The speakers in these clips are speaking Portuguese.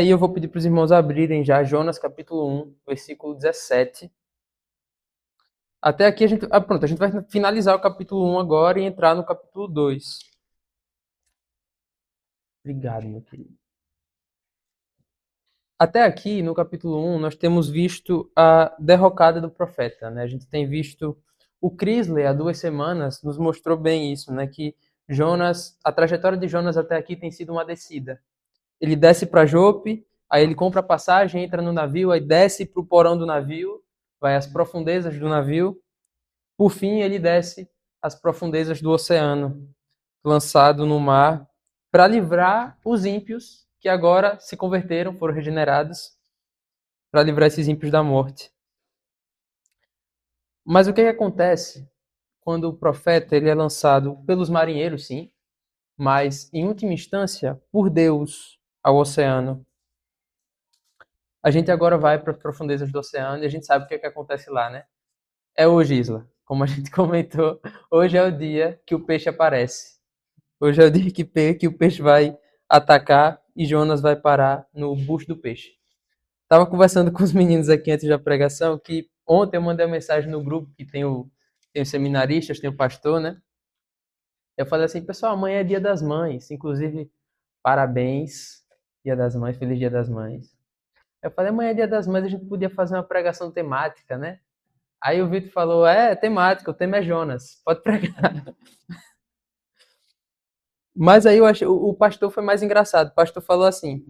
Aí eu vou pedir para os irmãos abrirem já Jonas capítulo 1, versículo 17. Até aqui a gente... pronto, a gente vai finalizar o capítulo 1 agora e entrar no capítulo 2. Obrigado, meu querido. Até aqui, no capítulo 1, nós temos visto a derrocada do profeta, né? A gente tem visto o Crisley, há 2 semanas, nos mostrou bem isso, né? Que Jonas, a trajetória de Jonas até aqui tem sido uma descida. Ele desce para Jope, aí ele compra a passagem, entra no navio, aí desce para o porão do navio, vai às profundezas do navio. Por fim, ele desce às profundezas do oceano, lançado no mar, para livrar os ímpios que agora se converteram, foram regenerados, para livrar esses ímpios da morte. Mas o que acontece quando o profeta ele é lançado pelos marinheiros, sim, mas em última instância por Deus ao oceano? A gente agora vai para as profundezas do oceano e a gente sabe o que acontece lá, né? É hoje, Isla. Como a gente comentou, hoje é o dia que o peixe aparece. Hoje é o dia que o peixe vai atacar e Jonas vai parar no bucho do peixe. Tava conversando com os meninos aqui antes da pregação que ontem eu mandei uma mensagem no grupo que tem os seminaristas, tem o pastor, né? Eu falei assim, pessoal, amanhã é dia das mães. Inclusive, parabéns, dia das mães, feliz dia das mães. Eu falei, amanhã é dia das mães, a gente podia fazer uma pregação temática, né? Aí o Vitor falou, temática, o tema é Jonas, pode pregar. Mas aí eu achei, o pastor foi mais engraçado. O pastor falou assim,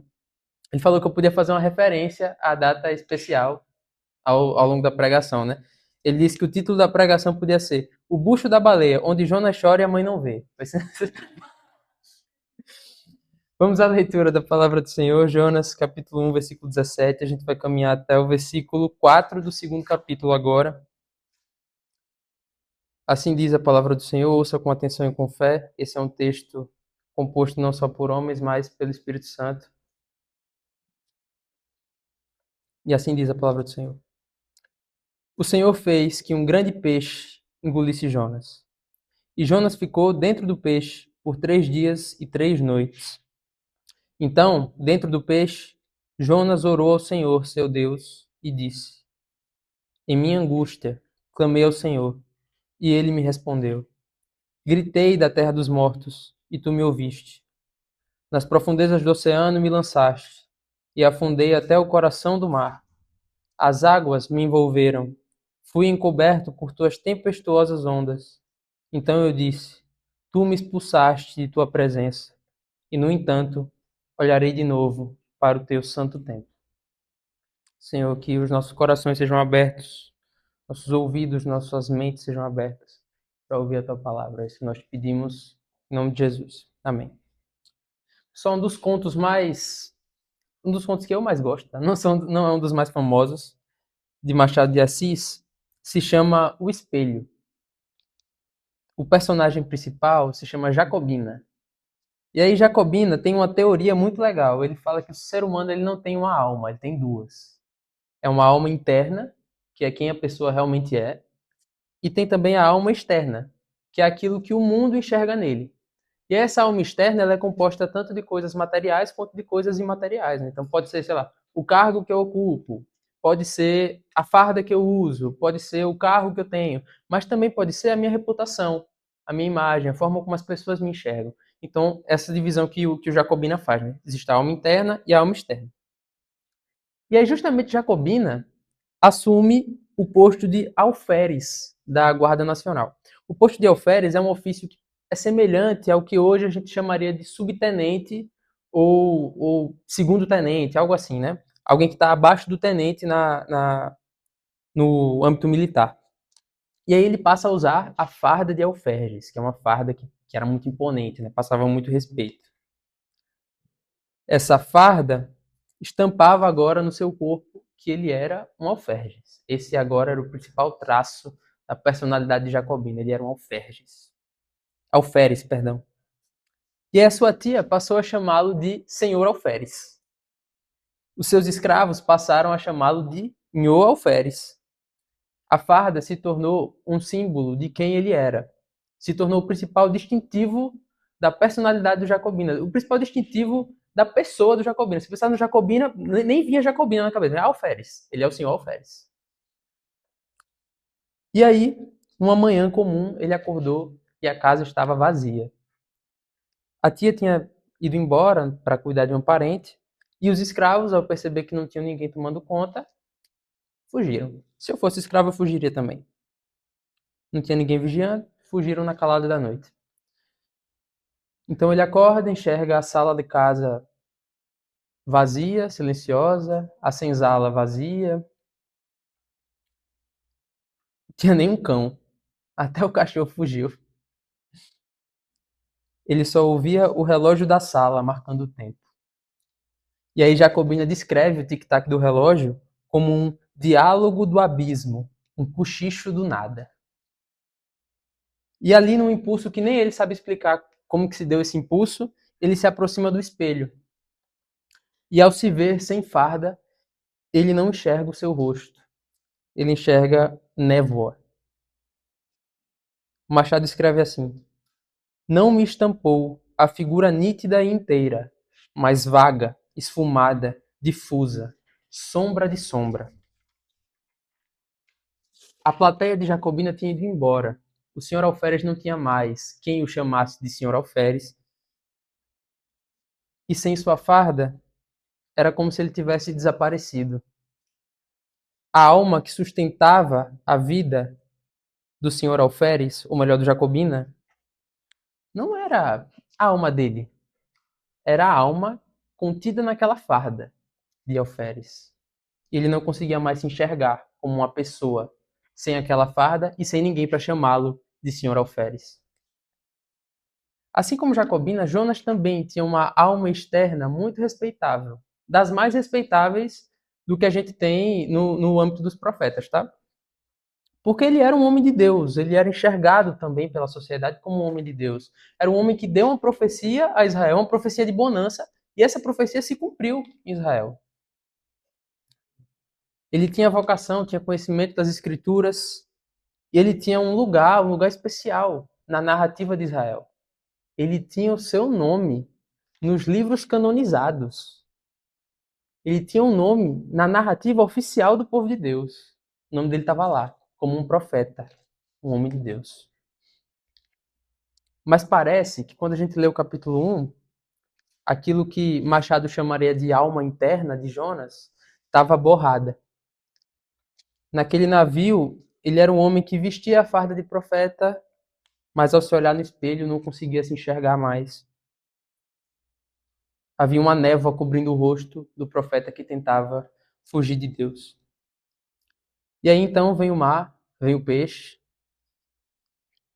ele falou que eu podia fazer uma referência à data especial ao longo da pregação, né? Ele disse que o título da pregação podia ser O Bucho da Baleia, onde Jonas chora e a mãe não vê. Vamos à leitura da palavra do Senhor, Jonas, capítulo 1, versículo 17. A gente vai caminhar até o versículo 4 do segundo capítulo agora. Assim diz a palavra do Senhor, ouça com atenção e com fé. Esse é um texto composto não só por homens, mas pelo Espírito Santo. E assim diz a palavra do Senhor. O Senhor fez que um grande peixe engolisse Jonas. E Jonas ficou dentro do peixe por 3 dias e 3 noites. Então, dentro do peixe, Jonas orou ao Senhor, seu Deus, e disse: Em minha angústia, clamei ao Senhor, e ele me respondeu. Gritei da terra dos mortos, e tu me ouviste. Nas profundezas do oceano me lançaste, e afundei até o coração do mar. As águas me envolveram. Fui encoberto por tuas tempestuosas ondas. Então eu disse: Tu me expulsaste de tua presença, e no entanto, olharei de novo para o teu santo templo. Senhor, que os nossos corações sejam abertos, nossos ouvidos, nossas mentes sejam abertas para ouvir a tua palavra. É isso que nós te pedimos, em nome de Jesus. Amém. Só um dos contos que eu mais gosto, tá? Não é um dos mais famosos, de Machado de Assis, se chama O Espelho. O personagem principal se chama Jacobina. E aí Jacobina tem uma teoria muito legal. Ele fala que o ser humano ele não tem uma alma, ele tem duas. É uma alma interna, que é quem a pessoa realmente é, e tem também a alma externa, que é aquilo que o mundo enxerga nele. E essa alma externa ela é composta tanto de coisas materiais quanto de coisas imateriais, né? Então pode ser, sei lá, o cargo que eu ocupo, pode ser a farda que eu uso, pode ser o carro que eu tenho, mas também pode ser a minha reputação, a minha imagem, a forma como as pessoas me enxergam. Então, essa divisão que o Jacobina faz, né? Existe a alma interna e a alma externa. E aí, justamente, Jacobina assume o posto de alferes da Guarda Nacional. O posto de alferes é um ofício que é semelhante ao que hoje a gente chamaria de subtenente ou segundo tenente, algo assim, né? Alguém que está abaixo do tenente no âmbito militar. E aí ele passa a usar a farda de alferes, que é uma farda que era muito imponente, né? Passava muito respeito. Essa farda estampava agora no seu corpo que ele era um alferjes. Esse agora era o principal traço da personalidade de Jacobina. Ele era um alferjes. Alferes, perdão. E a sua tia passou a chamá-lo de Senhor Alferes. Os seus escravos passaram a chamá-lo de Nhô Alferes. A farda se tornou um símbolo de quem ele era. Se tornou o principal distintivo da personalidade do Jacobina. O principal distintivo da pessoa do Jacobina. Se pensar no Jacobina, nem vinha Jacobina na cabeça, é Alferes. Ele é o senhor Alferes. E aí, uma manhã comum, ele acordou e a casa estava vazia. A tia tinha ido embora para cuidar de um parente, e os escravos, ao perceber que não tinha ninguém tomando conta, fugiram. Se eu fosse escravo, eu fugiria também. Não tinha ninguém vigiando, fugiram na calada da noite. Então ele acorda, enxerga a sala de casa vazia, silenciosa, a senzala vazia. Não tinha nem um cão. Até o cachorro fugiu. Ele só ouvia o relógio da sala marcando o tempo. E aí Jacobina descreve o tic-tac do relógio como um diálogo do abismo, um cochicho do nada. E ali, num impulso que nem ele sabe explicar como que se deu esse impulso, ele se aproxima do espelho. E ao se ver sem farda, ele não enxerga o seu rosto. Ele enxerga névoa. O Machado escreve assim: não me estampou a figura nítida e inteira, mas vaga, esfumada, difusa, sombra de sombra. A plateia de Jacobina tinha ido embora. O senhor Alferes não tinha mais quem o chamasse de senhor Alferes. E sem sua farda, era como se ele tivesse desaparecido. A alma que sustentava a vida do senhor Alferes, ou melhor, do Jacobina, não era a alma dele. Era a alma contida naquela farda de Alferes. E ele não conseguia mais se enxergar como uma pessoa sem aquela farda e sem ninguém para chamá-lo de senhor Alferes. Assim como Jacobina, Jonas também tinha uma alma externa muito respeitável, das mais respeitáveis do que a gente tem no âmbito dos profetas, tá? Porque ele era um homem de Deus, ele era enxergado também pela sociedade como um homem de Deus. Era um homem que deu uma profecia a Israel, uma profecia de bonança, e essa profecia se cumpriu em Israel. Ele tinha vocação, tinha conhecimento das escrituras, e ele tinha um lugar especial na narrativa de Israel. Ele tinha o seu nome nos livros canonizados. Ele tinha um nome na narrativa oficial do povo de Deus. O nome dele estava lá, como um profeta, um homem de Deus. Mas parece que quando a gente lê o capítulo 1, aquilo que Machado chamaria de alma interna de Jonas estava borrada. Naquele navio, ele era um homem que vestia a farda de profeta, mas ao se olhar no espelho não conseguia se enxergar mais. Havia uma névoa cobrindo o rosto do profeta que tentava fugir de Deus. E aí então vem o mar, vem o peixe,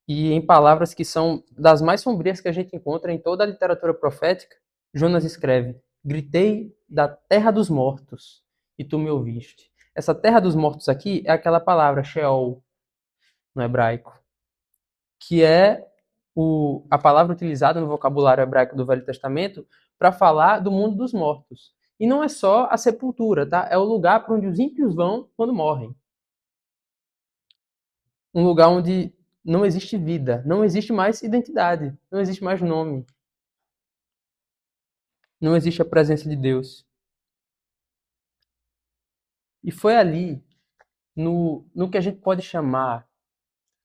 e em palavras que são das mais sombrias que a gente encontra em toda a literatura profética, Jonas escreve: gritei da terra dos mortos, e tu me ouviste. Essa terra dos mortos aqui é aquela palavra Sheol, no hebraico, que é a palavra utilizada no vocabulário hebraico do Velho Testamento para falar do mundo dos mortos. E não é só a sepultura, tá? É o lugar para onde os ímpios vão quando morrem. Um lugar onde não existe vida, não existe mais identidade, não existe mais nome, não existe a presença de Deus. E foi ali, no que a gente pode chamar.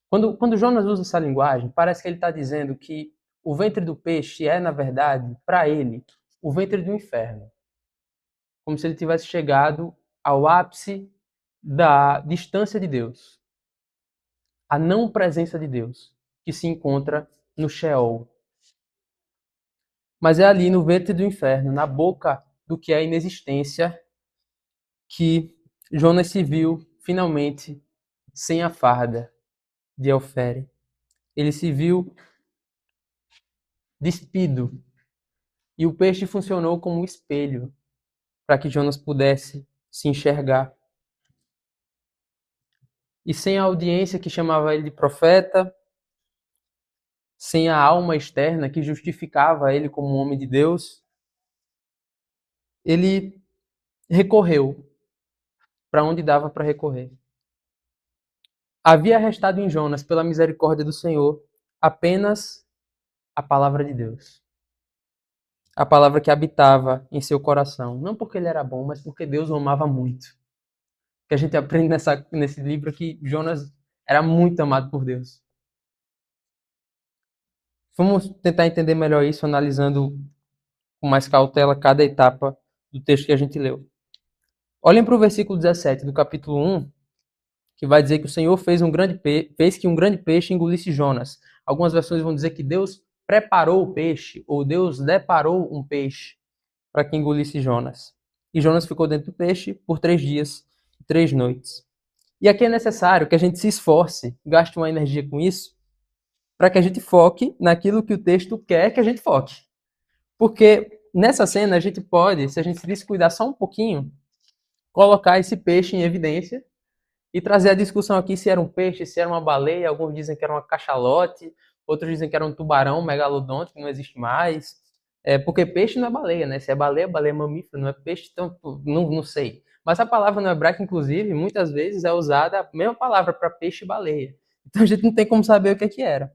Quando Jonas usa essa linguagem, parece que ele está dizendo que o ventre do peixe é, na verdade, para ele, o ventre do inferno. Como se ele tivesse chegado ao ápice da distância de Deus, a não presença de Deus, que se encontra no Sheol. Mas é ali no ventre do inferno, na boca do que é a inexistência, que Jonas se viu finalmente sem a farda de Elfere. Ele se viu despido e o peixe funcionou como um espelho para que Jonas pudesse se enxergar. E sem a audiência que chamava ele de profeta, sem a alma externa que justificava ele como um homem de Deus, ele recorreu para onde dava para recorrer. Havia restado em Jonas, pela misericórdia do Senhor, apenas a palavra de Deus. a palavra que habitava em seu coração. Não porque ele era bom, mas porque Deus o amava muito. Que a gente aprende nesse livro que Jonas era muito amado por Deus. Vamos tentar entender melhor isso analisando com mais cautela cada etapa do texto que a gente leu. Olhem para o versículo 17 do capítulo 1, que vai dizer que o Senhor fez que um grande peixe engolisse Jonas. Algumas versões vão dizer que Deus preparou o peixe, ou Deus deparou um peixe para que engolisse Jonas. E Jonas ficou dentro do peixe por 3 dias e 3 noites. E aqui é necessário que a gente se esforce, gaste uma energia com isso, para que a gente foque naquilo que o texto quer que a gente foque. Porque nessa cena a gente pode, se a gente se descuidar só um pouquinho, colocar esse peixe em evidência e trazer a discussão aqui se era um peixe, se era uma baleia. Alguns dizem que era uma cachalote, outros dizem que era um tubarão, um megalodonte, que não existe mais. Porque peixe não é baleia, né? Se é baleia, baleia é mamífero, não é peixe, então não sei. Mas a palavra no hebraico, inclusive, muitas vezes é usada a mesma palavra para peixe e baleia. Então a gente não tem como saber o que era.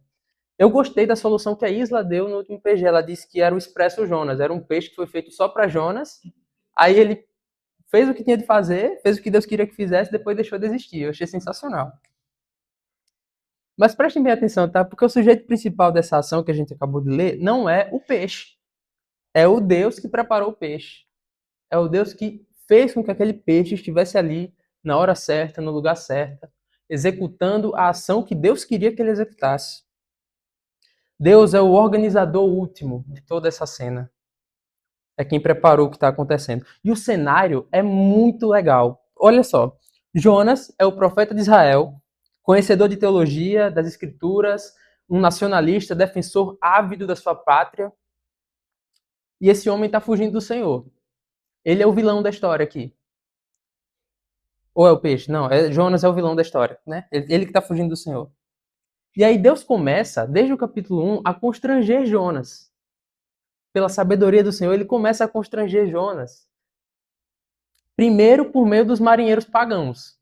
Eu gostei da solução que a Isla deu no último PG. Ela disse que era o Expresso Jonas, era um peixe que foi feito só para Jonas. Aí ele fez o que tinha de fazer, fez o que Deus queria que fizesse, depois deixou de existir. Eu achei sensacional. Mas prestem bem atenção, tá? Porque o sujeito principal dessa ação que a gente acabou de ler não é o peixe. É o Deus que preparou o peixe. É o Deus que fez com que aquele peixe estivesse ali na hora certa, no lugar certo, executando a ação que Deus queria que ele executasse. Deus é o organizador último de toda essa cena. É quem preparou o que está acontecendo. E o cenário é muito legal. Olha só, Jonas é o profeta de Israel, conhecedor de teologia, das escrituras, um nacionalista, defensor ávido da sua pátria. E esse homem está fugindo do Senhor. Ele é o vilão da história aqui. Ou é o peixe? Não, Jonas é o vilão da história, né? Ele que está fugindo do Senhor. E aí Deus começa, desde o capítulo 1, a constranger Jonas. Pela sabedoria do Senhor, ele começa a constranger Jonas. Primeiro, por meio dos marinheiros pagãos.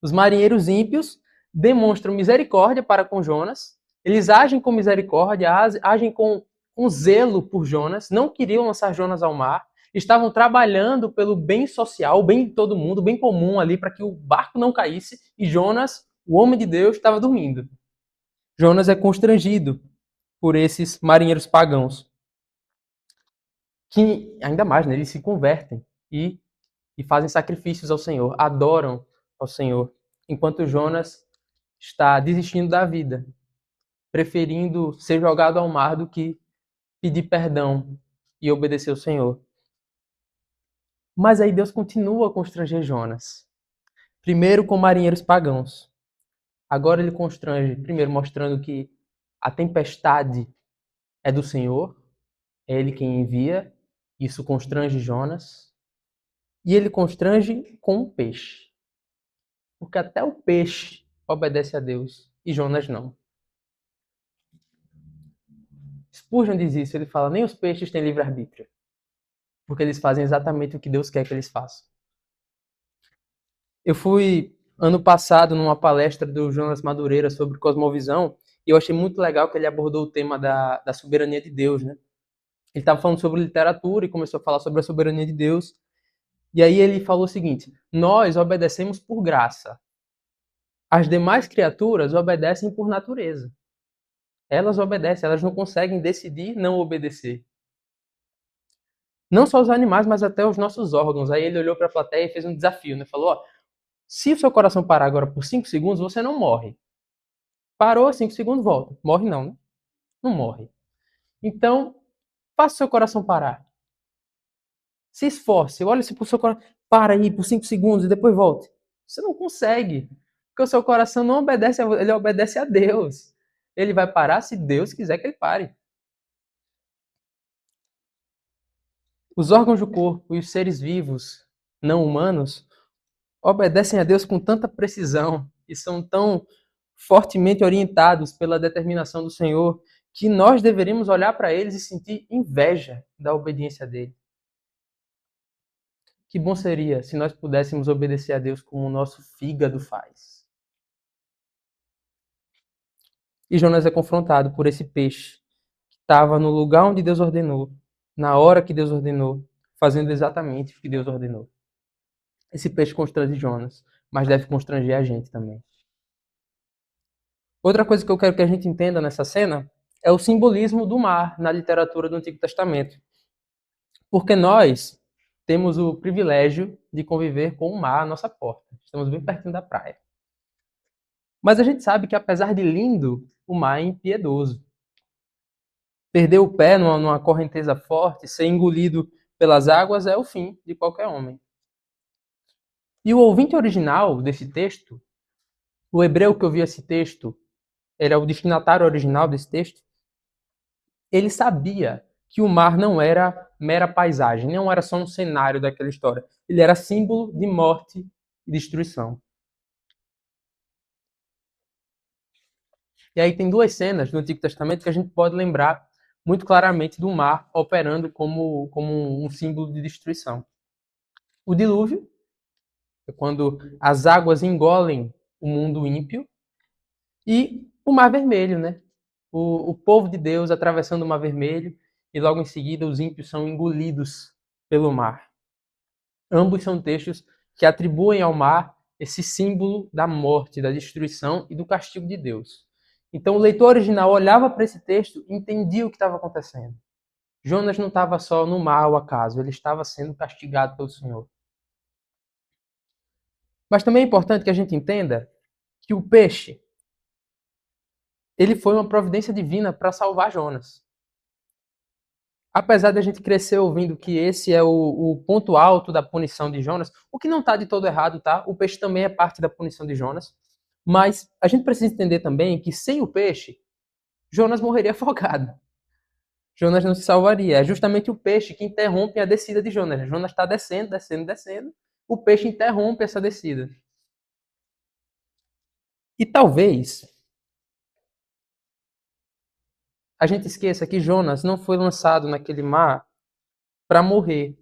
Os marinheiros ímpios demonstram misericórdia para com Jonas, eles agem com misericórdia, agem com zelo por Jonas, não queriam lançar Jonas ao mar, estavam trabalhando pelo bem social, o bem de todo mundo, o bem comum ali, para que o barco não caísse, e Jonas, o homem de Deus, estava dormindo. Jonas é constrangido por esses marinheiros pagãos, que ainda mais, né, eles se convertem e fazem sacrifícios ao Senhor, adoram ao Senhor, enquanto Jonas está desistindo da vida, preferindo ser jogado ao mar do que pedir perdão e obedecer ao Senhor. Mas aí Deus continua a constranger Jonas. Primeiro com marinheiros pagãos. Agora ele constrange, primeiro mostrando que a tempestade é do Senhor, é ele quem envia, isso constrange Jonas. E ele constrange com um peixe. Porque até o peixe obedece a Deus e Jonas não. Spurgeon diz isso, ele fala, nem os peixes têm livre-arbítrio. Porque eles fazem exatamente o que Deus quer que eles façam. Eu fui, ano passado, numa palestra do Jonas Madureira sobre cosmovisão, e eu achei muito legal que ele abordou o tema da soberania de Deus, né? Ele estava falando sobre literatura e começou a falar sobre a soberania de Deus. E aí ele falou o seguinte, nós obedecemos por graça. As demais criaturas obedecem por natureza. Elas obedecem, elas não conseguem decidir não obedecer. Não só os animais, mas até os nossos órgãos. Aí ele olhou para a plateia e fez um desafio, né? Falou, ó, se o seu coração parar agora por 5 segundos, você não morre. Parou, 5 segundos, volta. Morre não, né? Não morre. Então, faça o seu coração parar. Se esforce, olhe se o seu coração para aí por 5 segundos e depois volte. Você não consegue. Porque o seu coração não obedece, ele obedece a Deus. Ele vai parar se Deus quiser que ele pare. Os órgãos do corpo e os seres vivos, não humanos, obedecem a Deus com tanta precisão e são tão fortemente orientados pela determinação do Senhor que nós deveríamos olhar para eles e sentir inveja da obediência dele. Que bom seria se nós pudéssemos obedecer a Deus como o nosso fígado faz. E Jonas é confrontado por esse peixe que estava no lugar onde Deus ordenou, na hora que Deus ordenou, fazendo exatamente o que Deus ordenou. Esse peixe constrange Jonas, mas deve constranger a gente também. Outra coisa que eu quero que a gente entenda nessa cena é o simbolismo do mar na literatura do Antigo Testamento. Porque nós temos o privilégio de conviver com o mar à nossa porta. Estamos bem pertinho da praia. Mas a gente sabe que, apesar de lindo, o mar é impiedoso. Perder o pé numa correnteza forte, ser engolido pelas águas é o fim de qualquer homem. E o ouvinte original desse texto, o hebreu que ouvia esse texto, era o destinatário original desse texto, ele sabia que o mar não era mera paisagem, não era só um cenário daquela história. Ele era símbolo de morte e destruição. E aí tem duas cenas no Antigo Testamento que a gente pode lembrar muito claramente do mar operando como um símbolo de destruição. O dilúvio, é quando as águas engolem o mundo ímpio, e o Mar Vermelho, né? O povo de Deus atravessando o Mar Vermelho e logo em seguida os ímpios são engolidos pelo mar. Ambos são textos que atribuem ao mar esse símbolo da morte, da destruição e do castigo de Deus. Então o leitor original olhava para esse texto e entendia o que estava acontecendo. Jonas não estava só no mar ao acaso, ele estava sendo castigado pelo Senhor. Mas também é importante que a gente entenda que o peixe, ele foi uma providência divina para salvar Jonas. Apesar de a gente crescer ouvindo que esse é o ponto alto da punição de Jonas, o que não está de todo errado, tá? O peixe também é parte da punição de Jonas. Mas a gente precisa entender também que sem o peixe, Jonas morreria afogado. Jonas não se salvaria. É justamente o peixe que interrompe a descida de Jonas. Jonas está descendo, descendo, descendo. O peixe interrompe essa descida. E talvez a gente esqueça que Jonas não foi lançado naquele mar para morrer.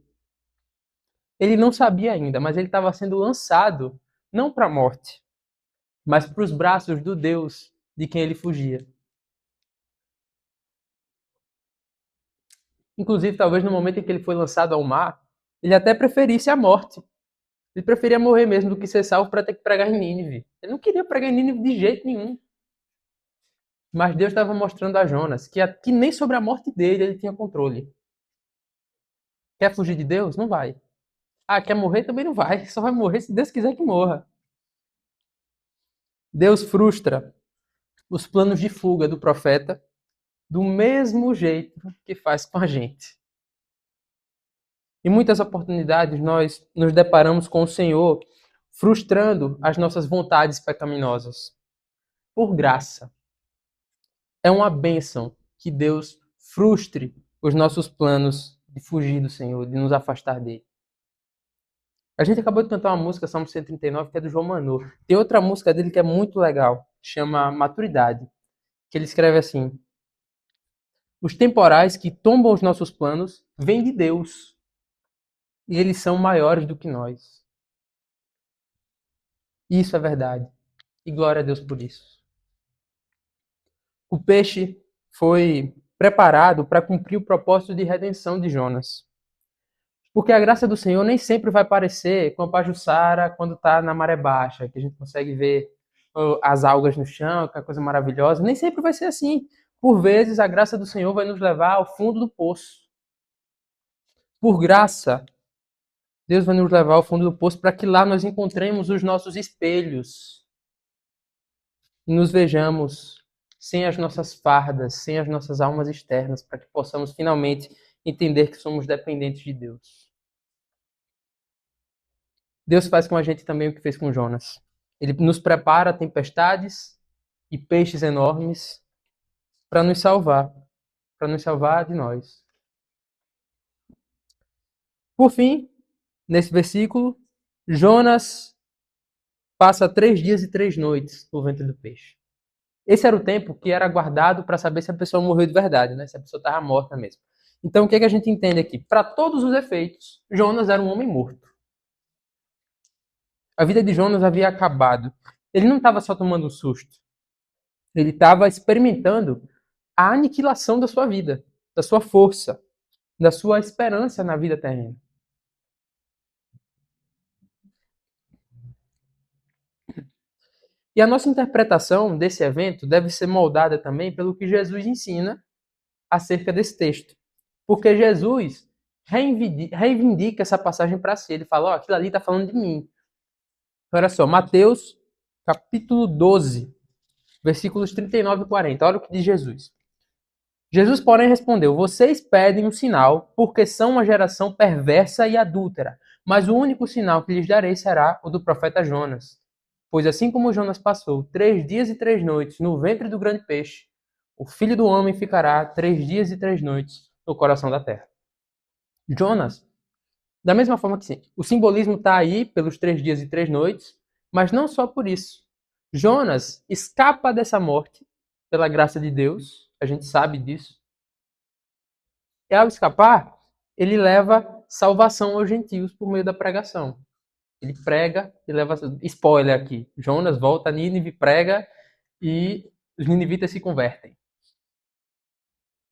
Ele não sabia ainda, mas ele estava sendo lançado não para a morte, mas para os braços do Deus de quem ele fugia. Inclusive, talvez no momento em que ele foi lançado ao mar, ele até preferisse a morte. Ele preferia morrer mesmo do que ser salvo para ter que pregar em Nínive. Ele não queria pregar em Nínive de jeito nenhum. Mas Deus estava mostrando a Jonas que nem sobre a morte dele ele tinha controle. Quer fugir de Deus? Não vai. Ah, quer morrer? Também não vai. Só vai morrer se Deus quiser que morra. Deus frustra os planos de fuga do profeta do mesmo jeito que faz com a gente. Em muitas oportunidades nós nos deparamos com o Senhor frustrando as nossas vontades pecaminosas. Por graça. É uma bênção que Deus frustre os nossos planos de fugir do Senhor, de nos afastar dele. A gente acabou de cantar uma música, Salmo 139, que é do João Manô. Tem outra música dele que é muito legal, chama Maturidade, que ele escreve assim: os temporais que tombam os nossos planos vêm de Deus, e eles são maiores do que nós. Isso é verdade. E glória a Deus por isso. O peixe foi preparado para cumprir o propósito de redenção de Jonas. Porque a graça do Senhor nem sempre vai parecer com a pajuçara quando está na maré baixa, que a gente consegue ver as algas no chão, que é uma coisa maravilhosa. Nem sempre vai ser assim. Por vezes, a graça do Senhor vai nos levar ao fundo do poço. Por graça, Deus vai nos levar ao fundo do poço para que lá nós encontremos os nossos espelhos e nos vejamos sem as nossas fardas, sem as nossas almas externas, para que possamos finalmente entender que somos dependentes de Deus. Deus faz com a gente também o que fez com Jonas. Ele nos prepara tempestades e peixes enormes para nos salvar de nós. Por fim, nesse versículo, Jonas passa 3 dias e 3 noites no ventre do peixe. Esse era o tempo que era guardado para saber se a pessoa morreu de verdade, né? Se a pessoa estava morta mesmo. Então, o que, é que a gente entende aqui? Para todos os efeitos, Jonas era um homem morto. A vida de Jonas havia acabado. Ele não estava só tomando um susto. Ele estava experimentando a aniquilação da sua vida, da sua força. da sua esperança na vida terrena. E a nossa interpretação desse evento deve ser moldada também pelo que Jesus ensina acerca desse texto. Porque Jesus reivindica essa passagem para si. Ele fala, ó, aquilo ali está falando de mim. Olha só, Mateus capítulo 12, versículos 39 e 40. Olha o que diz Jesus. Jesus, porém, respondeu: Vocês pedem um sinal, porque são uma geração perversa e adúltera. Mas o único sinal que lhes darei será o do profeta Jonas. Pois assim como Jonas passou 3 dias e 3 noites no ventre do grande peixe, o Filho do Homem ficará 3 dias e 3 noites no coração da terra. Jonas, da mesma forma que sim, o simbolismo está aí pelos 3 dias e 3 noites, mas não só por isso. Jonas escapa dessa morte pela graça de Deus, a gente sabe disso. E ao escapar, ele leva salvação aos gentios por meio da pregação. Ele prega e leva. Spoiler aqui: Jonas volta a Nínive, prega e os ninivitas se convertem.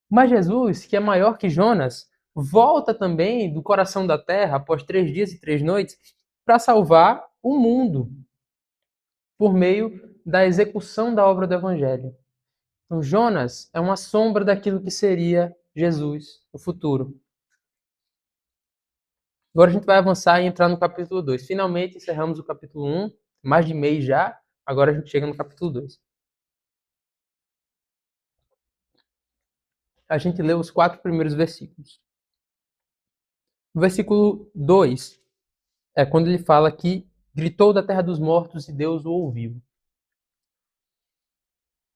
Mas Jesus, que é maior que Jonas, volta também do coração da terra após 3 dias e 3 noites para salvar o mundo por meio da execução da obra do Evangelho. Então, Jonas é uma sombra daquilo que seria Jesus no futuro. Agora a gente vai avançar e entrar no capítulo 2. Finalmente encerramos o capítulo 1, mais de mês já. Agora a gente chega no capítulo 2. A gente lê os 4 primeiros versículos. O versículo 2 é quando ele fala que gritou da terra dos mortos e Deus o ouviu.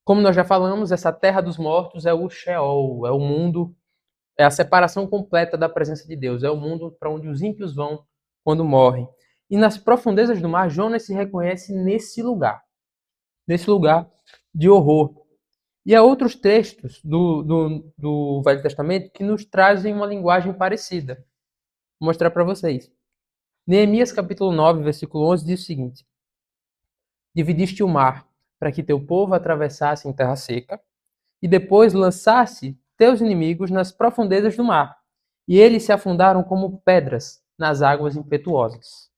Como nós já falamos, essa terra dos mortos é o Sheol, é o mundo, é a separação completa da presença de Deus, é o mundo para onde os ímpios vão quando morrem. E nas profundezas do mar, Jonas se reconhece nesse lugar de horror. E há outros textos do Velho Testamento que nos trazem uma linguagem parecida. Vou mostrar para vocês. Neemias capítulo 9, versículo 11 diz o seguinte: Dividiste o mar para que teu povo atravessasse em terra seca, e depois lançasse teus inimigos nas profundezas do mar, e eles se afundaram como pedras nas águas impetuosas.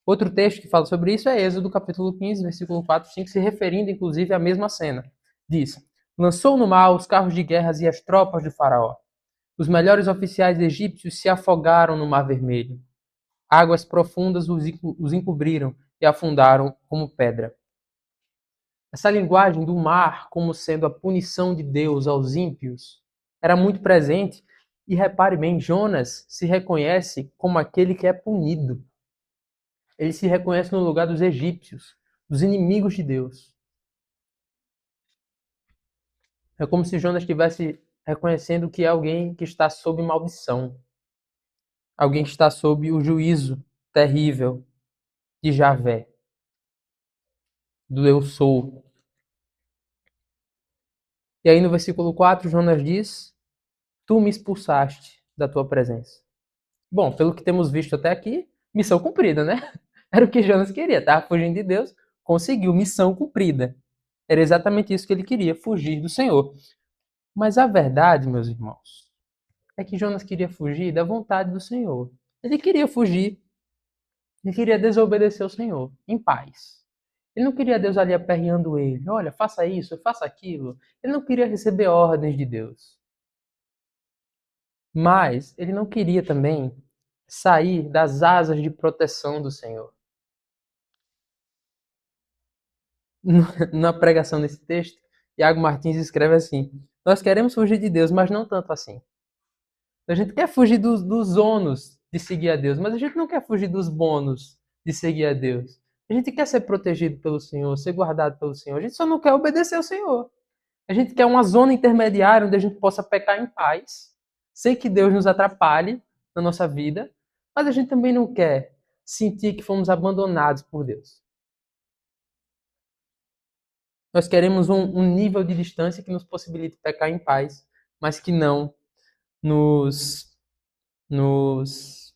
Outro texto que fala sobre isso é Êxodo capítulo 15, versículo 4 e 5, se referindo inclusive à mesma cena. Diz: Lançou no mar os carros de guerras e as tropas de Faraó. Os melhores oficiais egípcios se afogaram no Mar Vermelho. Águas profundas os encobriram e afundaram como pedra. Essa linguagem do mar como sendo a punição de Deus aos ímpios era muito presente. E repare bem, Jonas se reconhece como aquele que é punido. Ele se reconhece no lugar dos egípcios, dos inimigos de Deus. É como se Jonas estivesse reconhecendo que é alguém que está sob maldição. Alguém que está sob o juízo terrível de Javé, do Eu Sou. E aí no versículo 4, Jonas diz: Tu me expulsaste da tua presença. Bom, pelo que temos visto até aqui, missão cumprida, né? Era o que Jonas queria, estava fugindo de Deus, conseguiu, missão cumprida. Era exatamente isso que ele queria, fugir do Senhor. Mas a verdade, meus irmãos, é que Jonas queria fugir da vontade do Senhor. Ele queria fugir, ele queria desobedecer ao Senhor, em paz. Ele não queria Deus ali aperreando ele. Olha, faça isso, faça aquilo. Ele não queria receber ordens de Deus. Mas ele não queria também sair das asas de proteção do Senhor. Na pregação desse texto, Iago Martins escreve assim: Nós queremos fugir de Deus, mas não tanto assim. A gente quer fugir dos ônus de seguir a Deus, mas a gente não quer fugir dos bônus de seguir a Deus. A gente quer ser protegido pelo Senhor, ser guardado pelo Senhor. A gente só não quer obedecer ao Senhor. A gente quer uma zona intermediária onde a gente possa pecar em paz, sem que Deus nos atrapalhe na nossa vida, mas a gente também não quer sentir que fomos abandonados por Deus. Nós queremos um nível de distância que nos possibilite pecar em paz, mas que não nos, nos,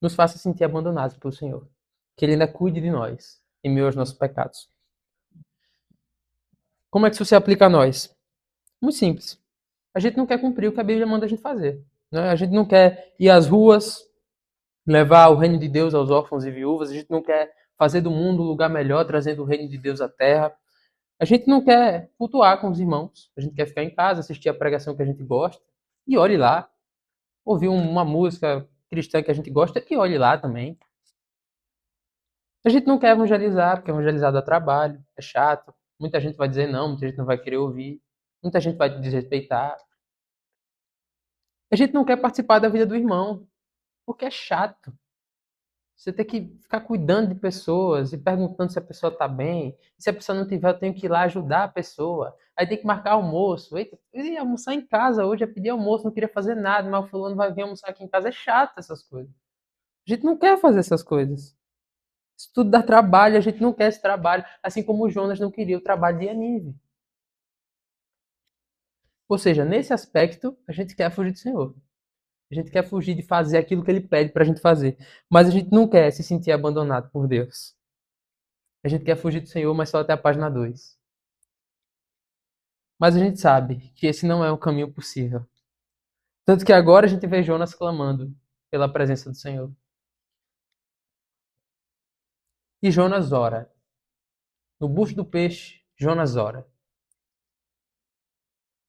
nos faça sentir abandonados pelo Senhor. Que Ele ainda cuide de nós em meio aos nossos pecados. Como é que isso se aplica a nós? Muito simples. A gente não quer cumprir o que a Bíblia manda a gente fazer. Né? A gente não quer ir às ruas, levar o reino de Deus aos órfãos e viúvas. A gente não quer fazer do mundo um lugar melhor, trazendo o reino de Deus à terra. A gente não quer cultuar com os irmãos. A gente quer ficar em casa, assistir a pregação que a gente gosta. E olhe lá. Ouvir uma música cristã que a gente gosta e olhe lá também. A gente não quer evangelizar, porque evangelizar dá trabalho, é chato. Muita gente vai dizer não, muita gente não vai querer ouvir. Muita gente vai desrespeitar. A gente não quer participar da vida do irmão, porque é chato. Você tem que ficar cuidando de pessoas e perguntando se a pessoa está bem. E se a pessoa não tiver, eu tenho que ir lá ajudar a pessoa. Aí tem que marcar almoço. Eita, eu ia almoçar em casa hoje, eu pedi almoço, não queria fazer nada, mas o fulano vai vir almoçar aqui em casa. É chato essas coisas. A gente não quer fazer essas coisas. Isso tudo dá trabalho, a gente não quer esse trabalho. Assim como o Jonas não queria o trabalho de Nínive. Ou seja, nesse aspecto, a gente quer fugir do Senhor. A gente quer fugir de fazer aquilo que ele pede para a gente fazer. Mas a gente não quer se sentir abandonado por Deus. A gente quer fugir do Senhor, mas só até a página 2. Mas a gente sabe que esse não é o caminho possível. Tanto que agora a gente vê Jonas clamando pela presença do Senhor. E Jonas ora. No bucho do peixe, Jonas ora.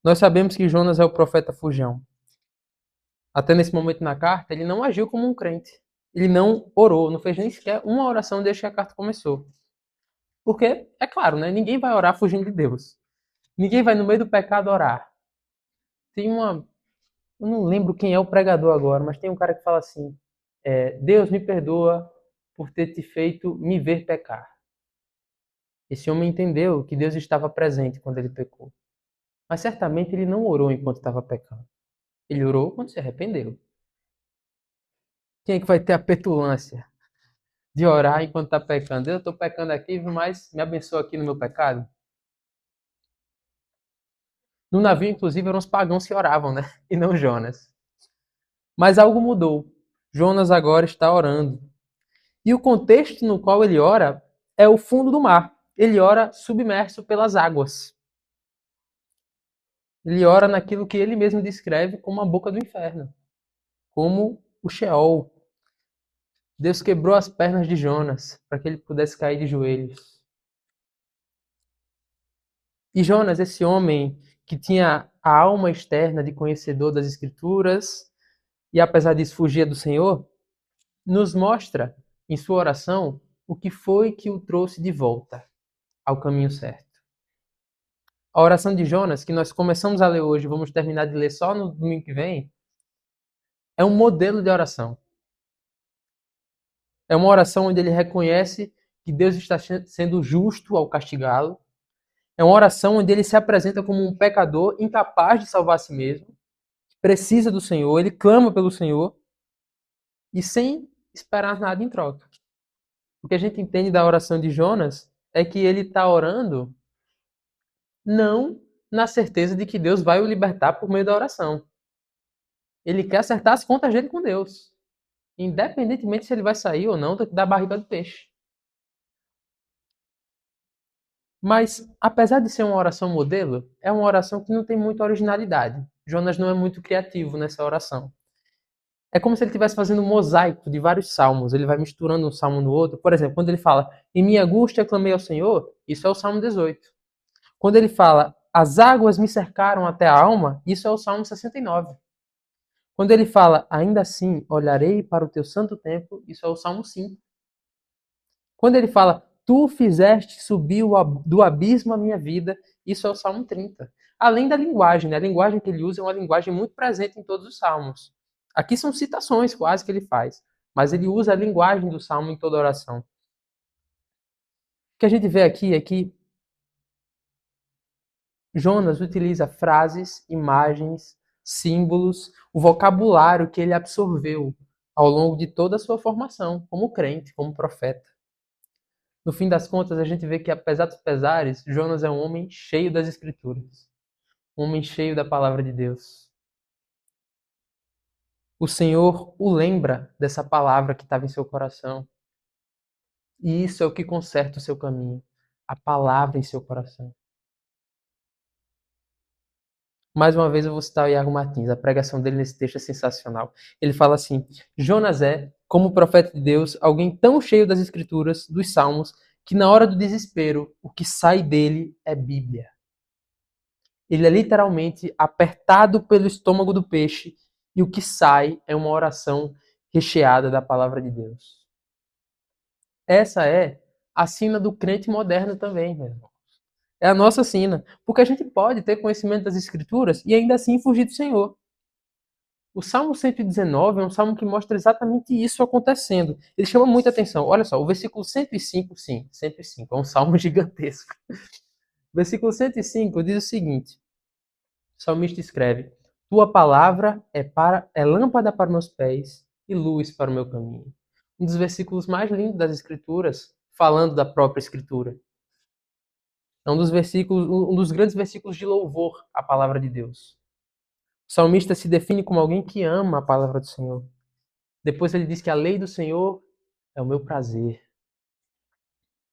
Nós sabemos que Jonas é o profeta fujão. Até nesse momento na carta, ele não agiu como um crente. Ele não orou, não fez nem sequer uma oração desde que a carta começou. Porque, é claro, né? Ninguém vai orar fugindo de Deus. Ninguém vai no meio do pecado orar. Tem uma. Eu não lembro quem é o pregador agora, mas tem um cara que fala assim: Deus me perdoa por ter te feito me ver pecar. Esse homem entendeu que Deus estava presente quando ele pecou. Mas certamente ele não orou enquanto estava pecando. Ele orou quando se arrependeu. Quem é que vai ter a petulância de orar enquanto está pecando? Eu estou pecando aqui, mas me abençoa aqui no meu pecado? No navio, inclusive, eram os pagãos que oravam, né? E não Jonas. Mas algo mudou. Jonas agora está orando. E o contexto no qual ele ora é o fundo do mar. Ele ora submerso pelas águas. Ele ora naquilo que ele mesmo descreve como a boca do inferno, como o Sheol. Deus quebrou as pernas de Jonas para que ele pudesse cair de joelhos. E Jonas, esse homem que tinha a alma externa de conhecedor das Escrituras e apesar disso fugia do Senhor, nos mostra em sua oração o que foi que o trouxe de volta ao caminho certo. A oração de Jonas, que nós começamos a ler hoje, vamos terminar de ler só no domingo que vem, é um modelo de oração. É uma oração onde ele reconhece que Deus está sendo justo ao castigá-lo. É uma oração onde ele se apresenta como um pecador incapaz de salvar a si mesmo, precisa do Senhor, ele clama pelo Senhor e sem esperar nada em troca. O que a gente entende da oração de Jonas é que ele está orando não na certeza de que Deus vai o libertar por meio da oração. Ele quer acertar as contas dele com Deus, independentemente se ele vai sair ou não da barriga do peixe. Mas, apesar de ser uma oração modelo, é uma oração que não tem muita originalidade. Jonas não é muito criativo nessa oração. É como se ele estivesse fazendo um mosaico de vários salmos. Ele vai misturando um salmo no outro. Por exemplo, quando ele fala, em minha angústia clamei ao Senhor, isso é o Salmo 18. Quando ele fala, as águas me cercaram até a alma, isso é o Salmo 69. Quando ele fala, ainda assim olharei para o teu santo templo, isso é o Salmo 5. Quando ele fala, tu fizeste subir do abismo a minha vida, isso é o Salmo 30. Além da linguagem, né? A linguagem que ele usa é uma linguagem muito presente em todos os salmos. Aqui são citações quase que ele faz, mas ele usa a linguagem do salmo em toda a oração. O que a gente vê aqui é que Jonas utiliza frases, imagens, símbolos, o vocabulário que ele absorveu ao longo de toda a sua formação como crente, como profeta. No fim das contas, a gente vê que, apesar dos pesares, Jonas é um homem cheio das Escrituras, um homem cheio da palavra de Deus. O Senhor o lembra dessa palavra que estava em seu coração. E isso é o que conserta o seu caminho, a palavra em seu coração. Mais uma vez eu vou citar o Iago Martins, a pregação dele nesse texto é sensacional. Ele fala assim: Jonas é, como profeta de Deus, alguém tão cheio das escrituras, dos salmos, que na hora do desespero, o que sai dele é Bíblia. Ele é literalmente apertado pelo estômago do peixe e o que sai é uma oração recheada da palavra de Deus. Essa é a sina do crente moderno também, meu irmão. É a nossa sina. Porque a gente pode ter conhecimento das Escrituras e ainda assim fugir do Senhor. O Salmo 119 é um salmo que mostra exatamente isso acontecendo. Ele chama muita atenção. Olha só, o versículo 105, sim, 105, é um salmo gigantesco. O versículo 105 diz o seguinte: o salmista escreve: Tua palavra é lâmpada para meus pés e luz para o meu caminho. Um dos versículos mais lindos das Escrituras, falando da própria Escritura. É um dos grandes versículos de louvor à palavra de Deus. O salmista se define como alguém que ama a palavra do Senhor. Depois ele diz que a lei do Senhor é o meu prazer.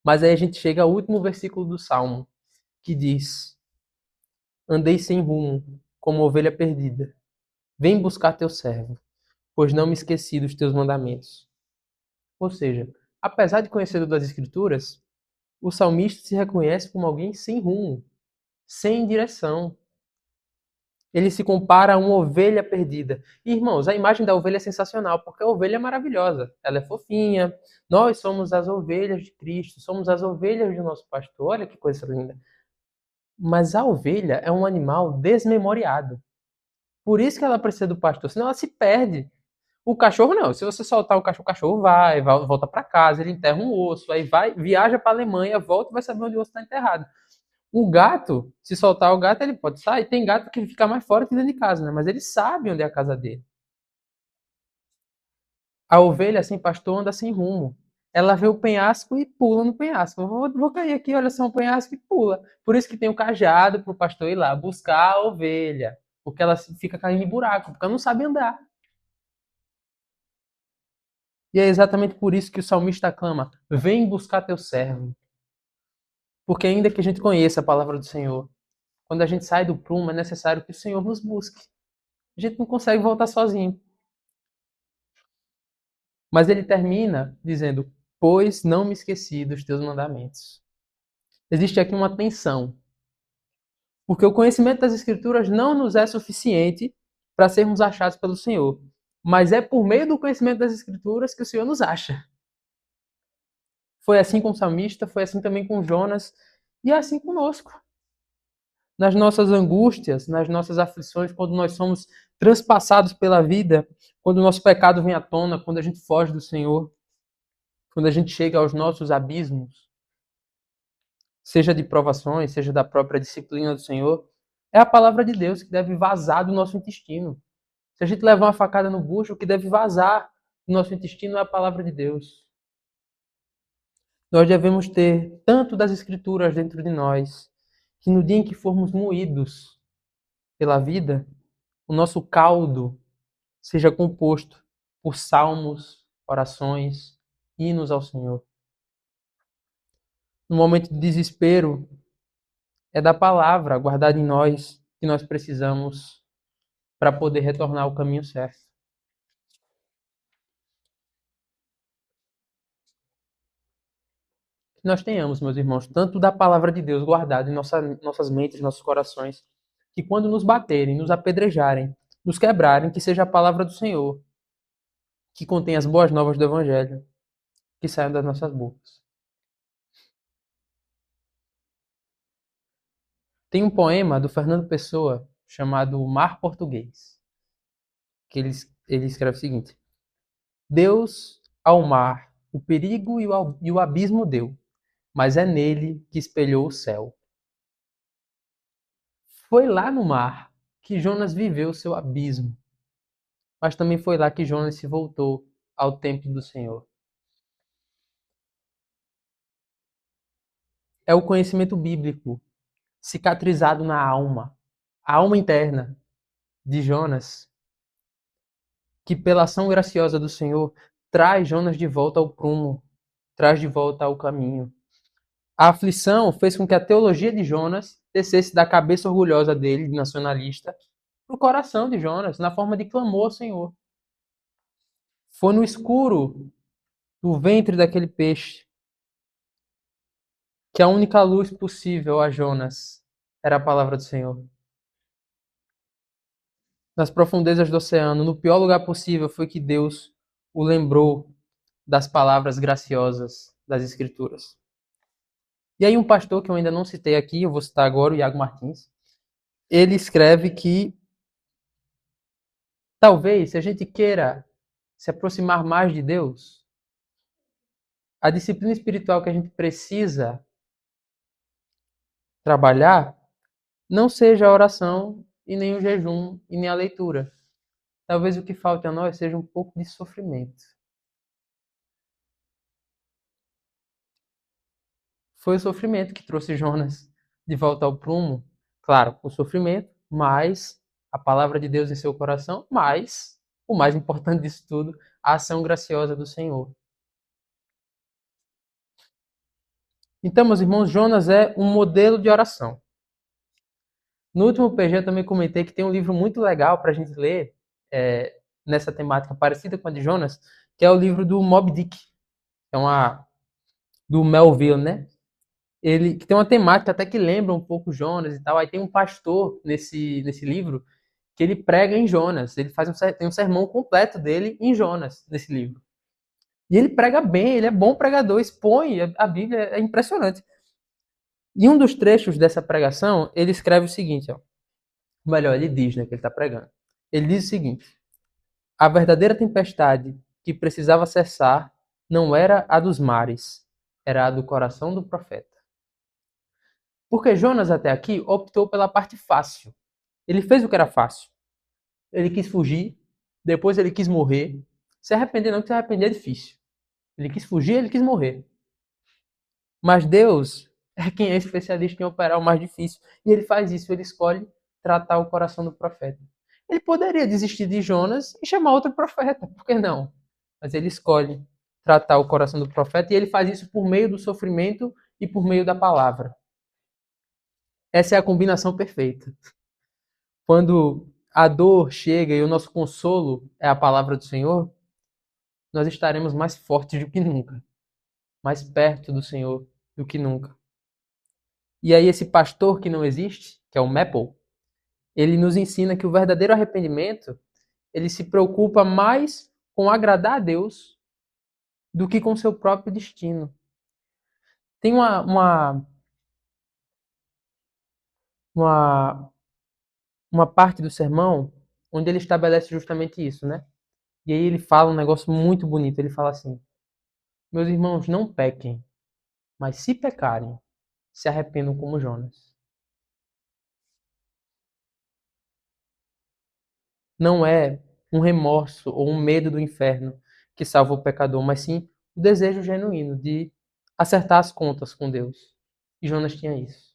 Mas aí a gente chega ao último versículo do Salmo, que diz: Andei sem rumo, como ovelha perdida. Vem buscar teu servo, pois não me esqueci dos teus mandamentos. Ou seja, apesar de conhecedor das Escrituras, o salmista se reconhece como alguém sem rumo, sem direção. Ele se compara a uma ovelha perdida. E, irmãos, a imagem da ovelha é sensacional, porque a ovelha é maravilhosa. Ela é fofinha. Nós somos as ovelhas de Cristo, somos as ovelhas do nosso pastor. Olha que coisa linda. Mas a ovelha é um animal desmemoriado. Por isso que ela precisa do pastor, senão ela se perde. O cachorro não. Se você soltar o cachorro vai volta para casa, ele enterra um osso, aí vai, viaja para a Alemanha, volta e vai saber onde o osso está enterrado. O gato, se soltar o gato, ele pode sair. Tem gato que fica mais fora que dentro de casa, né? Mas ele sabe onde é a casa dele. A ovelha, sem pastor, anda sem rumo. Ela vê o penhasco e pula no penhasco. Vou cair aqui, olha só um penhasco e pula. Por isso que tem o cajado para o pastor ir lá buscar a ovelha. Porque ela fica caindo em buraco, porque ela não sabe andar. E é exatamente por isso que o salmista clama: Vem buscar teu servo. Porque ainda que a gente conheça a palavra do Senhor, quando a gente sai do prumo, é necessário que o Senhor nos busque. A gente não consegue voltar sozinho. Mas ele termina dizendo: Pois não me esqueci dos teus mandamentos. Existe aqui uma tensão. Porque o conhecimento das Escrituras não nos é suficiente para sermos achados pelo Senhor. Mas é por meio do conhecimento das Escrituras que o Senhor nos acha. Foi assim com o salmista, foi assim também com Jonas, e é assim conosco. Nas nossas angústias, nas nossas aflições, quando nós somos transpassados pela vida, quando o nosso pecado vem à tona, quando a gente foge do Senhor, quando a gente chega aos nossos abismos, seja de provações, seja da própria disciplina do Senhor, é a palavra de Deus que deve vazar do nosso intestino. Se a gente levar uma facada no bucho, o que deve vazar do nosso intestino é a palavra de Deus. Nós devemos ter tanto das Escrituras dentro de nós, que no dia em que formos moídos pela vida, o nosso caldo seja composto por salmos, orações, hinos ao Senhor. No momento de desespero, é da palavra guardada em nós que nós precisamos para poder retornar ao caminho certo. Que nós tenhamos, meus irmãos, tanto da palavra de Deus guardada em nossas mentes, nossos corações, que quando nos baterem, nos apedrejarem, nos quebrarem, que seja a palavra do Senhor, que contém as boas novas do Evangelho, que saiam das nossas bocas. Tem um poema do Fernando Pessoa chamado Mar Português, que ele escreve o seguinte: Deus ao mar o perigo e o abismo deu, mas é nele que espelhou o céu. Foi lá no mar que Jonas viveu seu abismo, mas também foi lá que Jonas se voltou ao templo do Senhor. É o conhecimento bíblico cicatrizado na alma, a alma interna de Jonas, que pela ação graciosa do Senhor traz Jonas de volta ao prumo, traz de volta ao caminho. A aflição fez com que a teologia de Jonas descesse da cabeça orgulhosa dele, de nacionalista, para o coração de Jonas, na forma de clamor ao Senhor. Foi no escuro do ventre daquele peixe que a única luz possível a Jonas era a palavra do Senhor. Nas profundezas do oceano, no pior lugar possível, foi que Deus o lembrou das palavras graciosas das Escrituras. E aí um pastor que eu ainda não citei aqui, eu vou citar agora, o Iago Martins, ele escreve que talvez, se a gente queira se aproximar mais de Deus, a disciplina espiritual que a gente precisa trabalhar não seja a oração e nem o jejum e nem a leitura. Talvez o que falte a nós seja um pouco de sofrimento. Foi o sofrimento que trouxe Jonas de volta ao prumo. Claro, o sofrimento, mais a palavra de Deus em seu coração, mais, o mais importante disso tudo, a ação graciosa do Senhor. Então, meus irmãos, Jonas é um modelo de oração. No último PG eu também comentei que tem um livro muito legal para a gente ler nessa temática parecida com a de Jonas, que é o livro do Moby Dick. É do Melville, né? Ele que tem uma temática até que lembra um pouco Jonas e tal. Aí tem um pastor nesse livro que ele prega em Jonas. Ele tem um sermão completo dele em Jonas, nesse livro. E ele prega bem, ele é bom pregador, expõe a Bíblia, é impressionante. E um dos trechos dessa pregação, ele escreve o seguinte, ó. Melhor, ele diz, né, que ele está pregando. Ele diz o seguinte: a verdadeira tempestade que precisava cessar não era a dos mares, era a do coração do profeta. Porque Jonas até aqui optou pela parte fácil. Ele fez o que era fácil. Ele quis fugir, depois ele quis morrer. Se arrepender não, que se arrepender é difícil. Ele quis fugir, ele quis morrer. Mas Deus é quem é especialista em operar o mais difícil. E ele faz isso, ele escolhe tratar o coração do profeta. Ele poderia desistir de Jonas e chamar outro profeta, por que não? Mas ele escolhe tratar o coração do profeta e ele faz isso por meio do sofrimento e por meio da palavra. Essa é a combinação perfeita. Quando a dor chega e o nosso consolo é a palavra do Senhor, nós estaremos mais fortes do que nunca, mais perto do Senhor do que nunca. E aí esse pastor que não existe, que é o Maple, ele nos ensina que o verdadeiro arrependimento, ele se preocupa mais com agradar a Deus do que com seu próprio destino. Tem uma, uma parte do sermão onde ele estabelece justamente isso, né? E aí ele fala um negócio muito bonito. Ele fala assim: meus irmãos, não pequem, mas se pecarem, se arrependam como Jonas. Não é um remorso ou um medo do inferno que salva o pecador, mas sim o desejo genuíno de acertar as contas com Deus. E Jonas tinha isso.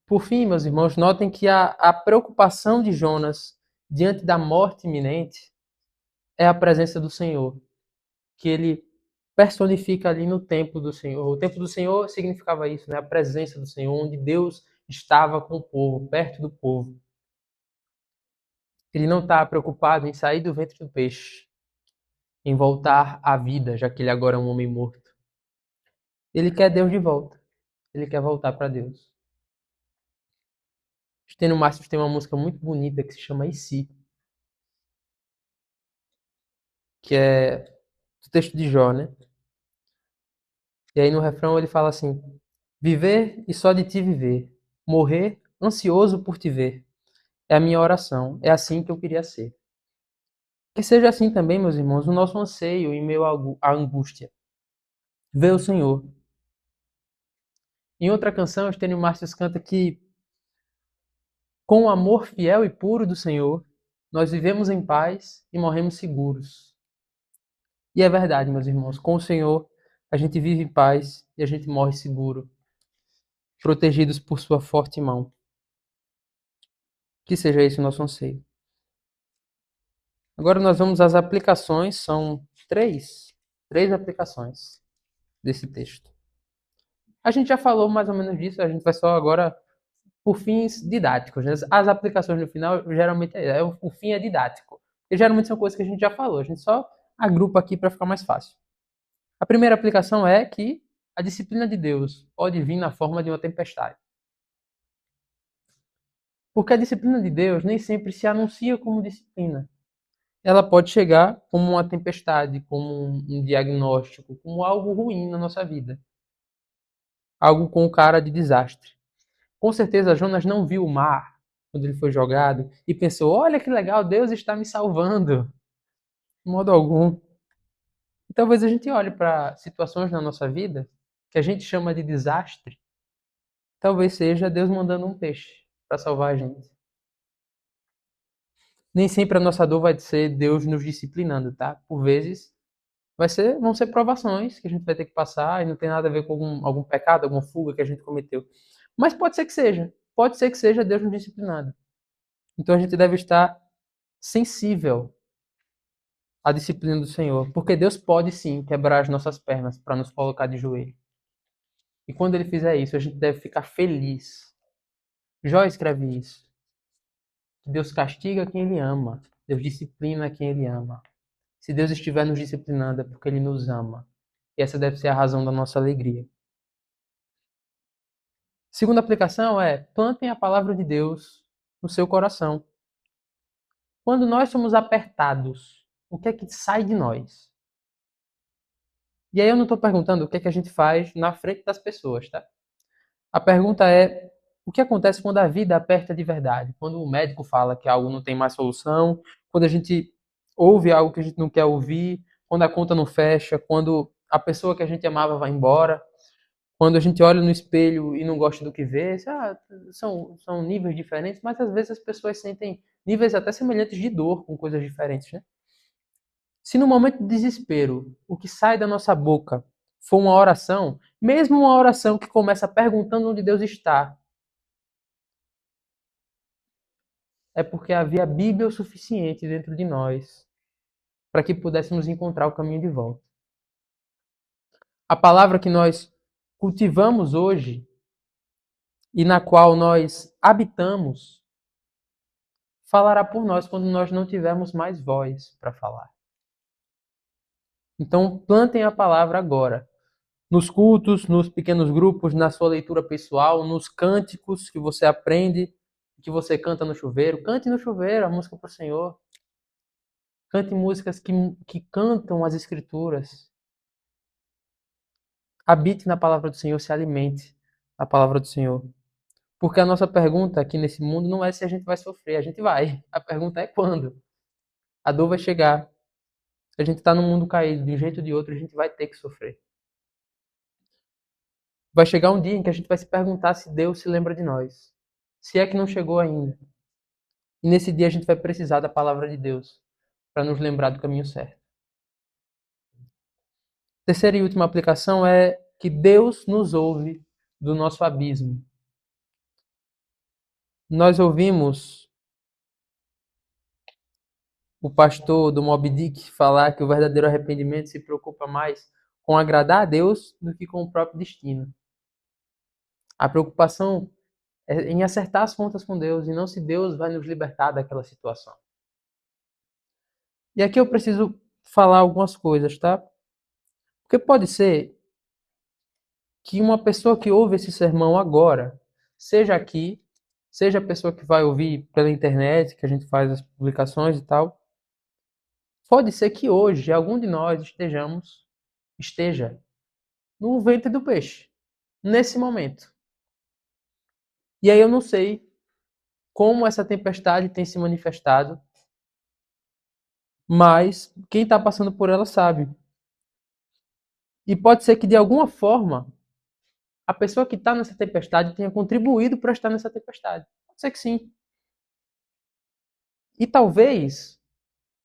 Por fim, meus irmãos, notem que a preocupação de Jonas diante da morte iminente é a presença do Senhor, que ele personifica ali no templo do Senhor. O templo do Senhor significava isso, né? A presença do Senhor, onde Deus estava com o povo, perto do povo. Ele não está preocupado em sair do ventre do peixe, em voltar à vida, já que ele agora é um homem morto. Ele quer Deus de volta. Ele quer voltar para Deus. Estênio Márcio tem uma música muito bonita que se chama E Se, que é do texto de Jó, né? E aí no refrão ele fala assim: viver e só de ti viver, morrer ansioso por te ver. É a minha oração, é assim que eu queria ser. Que seja assim também, meus irmãos, o nosso anseio em meio à angústia. Ver o Senhor. Em outra canção, Estênio Márcio canta que com o amor fiel e puro do Senhor, nós vivemos em paz e morremos seguros. E é verdade, meus irmãos, com o Senhor a gente vive em paz e a gente morre seguro, protegidos por sua forte mão. Que seja esse o nosso anseio. Agora nós vamos às aplicações, são 3. 3 aplicações desse texto. A gente já falou mais ou menos disso, a gente vai só agora por fins didáticos, né? As aplicações no final, geralmente, o fim é didático. E geralmente são coisas que a gente já falou, a gente só agrupa aqui para ficar mais fácil. A primeira aplicação é que a disciplina de Deus pode vir na forma de uma tempestade. Porque a disciplina de Deus nem sempre se anuncia como disciplina. Ela pode chegar como uma tempestade, como um diagnóstico, como algo ruim na nossa vida. Algo com cara de desastre. Com certeza Jonas não viu o mar quando ele foi jogado e pensou: olha que legal, Deus está me salvando. De modo algum. E talvez a gente olhe para situações na nossa vida que a gente chama de desastre, talvez seja Deus mandando um peixe para salvar a gente. Nem sempre a nossa dor vai ser Deus nos disciplinando, tá? Por vezes vão ser provações que a gente vai ter que passar e não tem nada a ver com algum pecado, alguma fuga que a gente cometeu. Mas pode ser que seja. Pode ser que seja Deus nos disciplinando. Então a gente deve estar sensível à disciplina do Senhor, porque Deus pode sim quebrar as nossas pernas para nos colocar de joelho. E quando ele fizer isso, a gente deve ficar feliz. Jó escreve isso. Deus castiga quem ele ama. Deus disciplina quem ele ama. Se Deus estiver nos disciplinando é porque ele nos ama. E essa deve ser a razão da nossa alegria. Segunda aplicação é: plantem a palavra de Deus no seu coração. Quando nós somos apertados, o que é que sai de nós? E aí eu não estou perguntando o que é que a gente faz na frente das pessoas, tá? A pergunta é: o que acontece quando a vida aperta de verdade? Quando o médico fala que algo não tem mais solução, quando a gente ouve algo que a gente não quer ouvir, quando a conta não fecha, quando a pessoa que a gente amava vai embora, quando a gente olha no espelho e não gosta do que vê, são níveis diferentes, mas às vezes as pessoas sentem níveis até semelhantes de dor com coisas diferentes, né? Se no momento de desespero o que sai da nossa boca for uma oração, mesmo uma oração que começa perguntando onde Deus está, é porque havia Bíblia o suficiente dentro de nós para que pudéssemos encontrar o caminho de volta. A palavra que nós cultivamos hoje e na qual nós habitamos falará por nós quando nós não tivermos mais voz para falar. Então, plantem a palavra agora. Nos cultos, nos pequenos grupos, na sua leitura pessoal, nos cânticos que você aprende, que você canta no chuveiro. Cante no chuveiro a música para o Senhor. Cante músicas que cantam as Escrituras. Habite na palavra do Senhor, se alimente da palavra do Senhor. Porque a nossa pergunta aqui nesse mundo não é se a gente vai sofrer, a gente vai. A pergunta é quando. A dor vai chegar. Se a gente está no mundo caído, de um jeito ou de outro, a gente vai ter que sofrer. Vai chegar um dia em que a gente vai se perguntar se Deus se lembra de nós. Se é que não chegou ainda. E nesse dia a gente vai precisar da palavra de Deus para nos lembrar do caminho certo. Terceira e última aplicação é que Deus nos ouve do nosso abismo. Nós ouvimos o pastor do Moby Dick falar que o verdadeiro arrependimento se preocupa mais com agradar a Deus do que com o próprio destino. A preocupação é em acertar as contas com Deus e não se Deus vai nos libertar daquela situação. E aqui eu preciso falar algumas coisas, tá? Porque pode ser que uma pessoa que ouve esse sermão agora, seja aqui, seja a pessoa que vai ouvir pela internet, que a gente faz as publicações e tal, pode ser que hoje algum de nós esteja no ventre do peixe, nesse momento. E aí eu não sei como essa tempestade tem se manifestado, mas quem está passando por ela sabe. E pode ser que de alguma forma a pessoa que está nessa tempestade tenha contribuído para estar nessa tempestade. Pode ser que sim. E talvez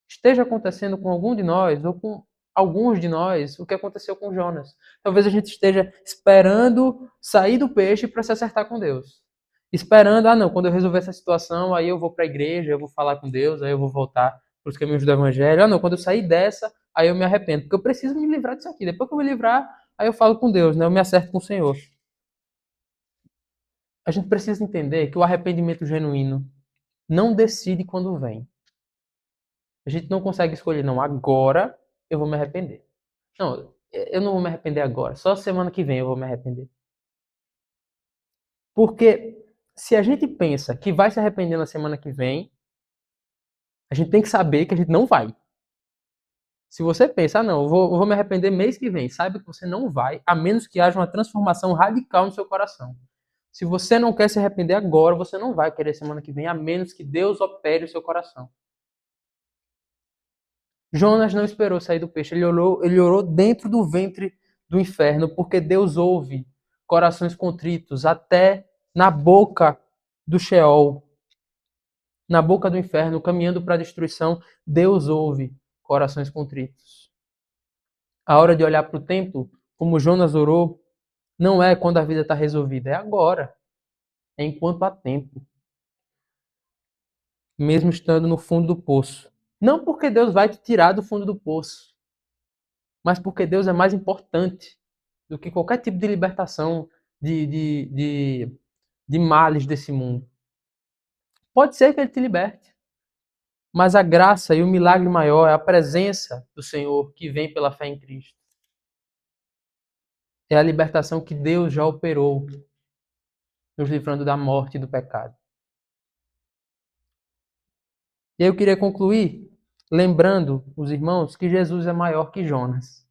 esteja acontecendo com algum de nós, ou com alguns de nós, o que aconteceu com Jonas. Talvez a gente esteja esperando sair do peixe para se acertar com Deus. Esperando, não, quando eu resolver essa situação, aí eu vou para a igreja, eu vou falar com Deus, aí eu vou voltar para os caminhos do evangelho. Não, quando eu sair dessa, aí eu me arrependo, porque eu preciso me livrar disso aqui. Depois que eu me livrar, aí eu falo com Deus, né? Eu me acerto com o Senhor. A gente precisa entender que o arrependimento genuíno não decide quando vem. A gente não consegue escolher, não, agora eu vou me arrepender. Não, eu não vou me arrepender agora, só semana que vem eu vou me arrepender. Porque se a gente pensa que vai se arrepender na semana que vem, a gente tem que saber que a gente não vai. Se você pensa, não, eu vou me arrepender mês que vem, saiba que você não vai, a menos que haja uma transformação radical no seu coração. Se você não quer se arrepender agora, você não vai querer semana que vem, a menos que Deus opere o seu coração. Jonas não esperou sair do peixe, ele orou dentro do ventre do inferno, porque Deus ouve corações contritos até na boca do Sheol, na boca do inferno, caminhando para a destruição. Deus ouve corações contritos. A hora de olhar para o templo, como Jonas orou, não é quando a vida está resolvida, é agora, é enquanto há tempo, mesmo estando no fundo do poço. Não porque Deus vai te tirar do fundo do poço, mas porque Deus é mais importante do que qualquer tipo de libertação de males desse mundo. Pode ser que Ele te liberte, mas a graça e o milagre maior é a presença do Senhor que vem pela fé em Cristo. É a libertação que Deus já operou, nos livrando da morte e do pecado. E aí eu queria concluir lembrando os irmãos que Jesus é maior que Jonas.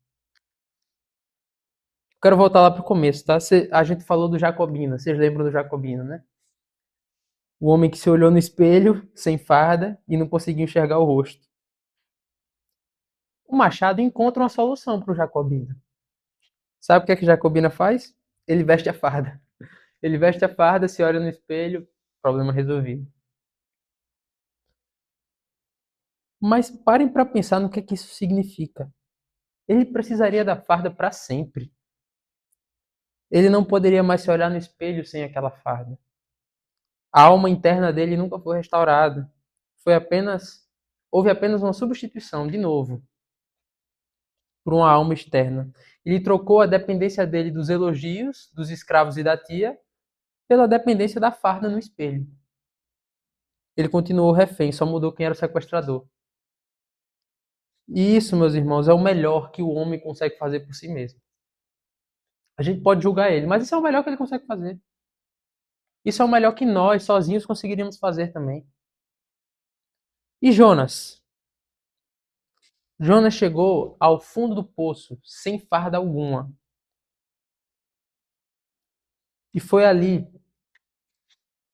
Quero voltar lá para o começo, tá? A gente falou do Jacobino, vocês lembram do Jacobino, né? O homem que se olhou no espelho, sem farda, e não conseguiu enxergar o rosto. O Machado encontra uma solução para o Jacobino. Sabe o que é que Jacobina faz? Ele veste a farda. Ele veste a farda, se olha no espelho, problema resolvido. Mas parem para pensar no que é que isso significa. Ele precisaria da farda para sempre. Ele não poderia mais se olhar no espelho sem aquela farda. A alma interna dele nunca foi restaurada. Houve apenas uma substituição, de novo, por uma alma externa. Ele trocou a dependência dele dos elogios dos escravos e da tia pela dependência da farda no espelho. Ele continuou refém, só mudou quem era o sequestrador. E isso, meus irmãos, é o melhor que o homem consegue fazer por si mesmo. A gente pode julgar ele, mas isso é o melhor que ele consegue fazer. Isso é o melhor que nós, sozinhos, conseguiríamos fazer também. E Jonas? Jonas chegou ao fundo do poço, sem farda alguma. E foi ali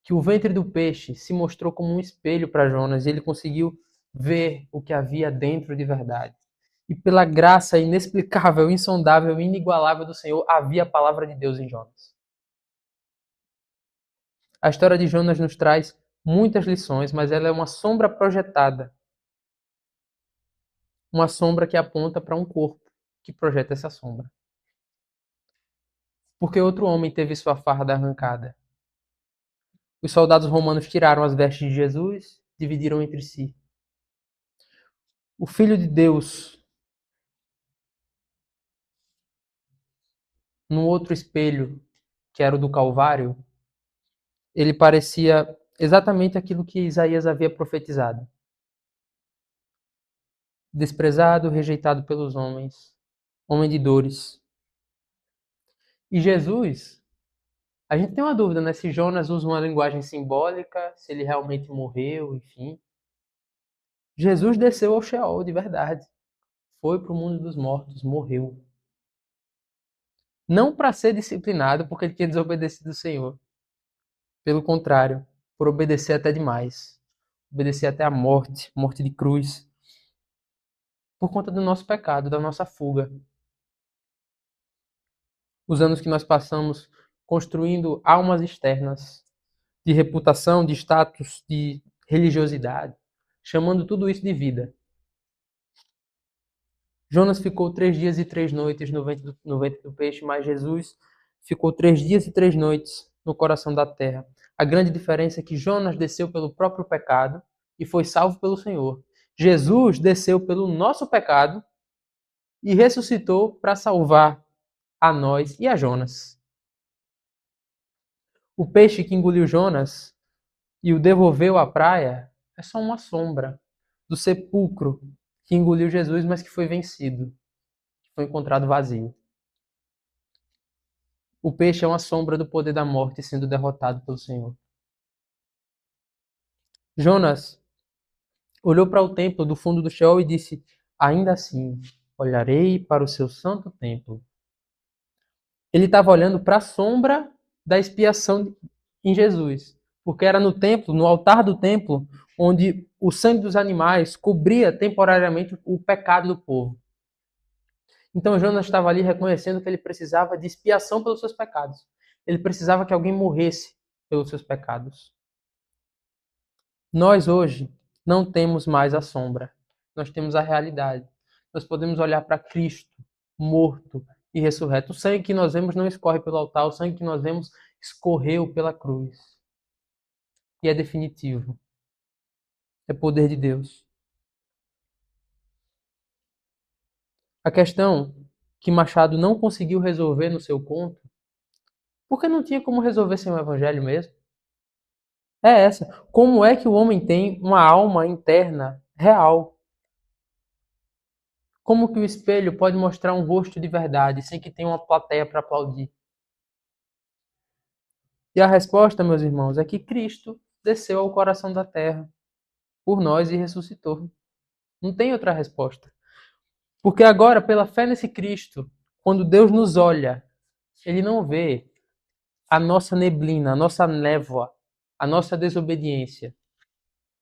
que o ventre do peixe se mostrou como um espelho para Jonas, e ele conseguiu ver o que havia dentro de verdade. E pela graça inexplicável, insondável e inigualável do Senhor, havia a palavra de Deus em Jonas. A história de Jonas nos traz muitas lições, mas ela é uma sombra projetada. Uma sombra que aponta para um corpo que projeta essa sombra. Porque outro homem teve sua farda arrancada. Os soldados romanos tiraram as vestes de Jesus, dividiram entre si. O Filho de Deus, no outro espelho, que era o do Calvário, ele parecia exatamente aquilo que Isaías havia profetizado. Desprezado, rejeitado pelos homens, homem de dores. E Jesus, a gente tem uma dúvida, né? Se Jonas usa uma linguagem simbólica, se ele realmente morreu, enfim. Jesus desceu ao Sheol de verdade. Foi para o mundo dos mortos, morreu. Não para ser disciplinado porque ele tinha desobedecido o Senhor. Pelo contrário, por obedecer até demais. Obedecer até a morte, morte de cruz. Por conta do nosso pecado, da nossa fuga. Os anos que nós passamos construindo almas externas, de reputação, de status, de religiosidade, chamando tudo isso de vida. Jonas ficou 3 dias e 3 noites no ventre do peixe, mas Jesus ficou 3 dias e 3 noites no coração da terra. A grande diferença é que Jonas desceu pelo próprio pecado e foi salvo pelo Senhor. Jesus desceu pelo nosso pecado e ressuscitou para salvar a nós e a Jonas. O peixe que engoliu Jonas e o devolveu à praia é só uma sombra do sepulcro que engoliu Jesus, mas que foi vencido, que foi encontrado vazio. O peixe é uma sombra do poder da morte sendo derrotado pelo Senhor. Jonas olhou para o templo do fundo do Sheol e disse: Ainda assim, olharei para o seu santo templo. Ele estava olhando para a sombra da expiação em Jesus, porque era no templo, no altar do templo, onde o sangue dos animais cobria temporariamente o pecado do povo. Então Jonas estava ali reconhecendo que ele precisava de expiação pelos seus pecados. Ele precisava que alguém morresse pelos seus pecados. Nós hoje não temos mais a sombra, nós temos a realidade. Nós podemos olhar para Cristo, morto e ressurreto. O sangue que nós vemos não escorre pelo altar, o sangue que nós vemos escorreu pela cruz. E é definitivo. É poder de Deus. A questão que Machado não conseguiu resolver no seu conto, porque não tinha como resolver sem o evangelho mesmo, é essa. Como é que o homem tem uma alma interna real? Como que o espelho pode mostrar um rosto de verdade sem que tenha uma plateia para aplaudir? E a resposta, meus irmãos, é que Cristo desceu ao coração da terra por nós e ressuscitou. Não tem outra resposta. Porque agora, pela fé nesse Cristo, quando Deus nos olha, Ele não vê a nossa neblina, a nossa névoa, a nossa desobediência.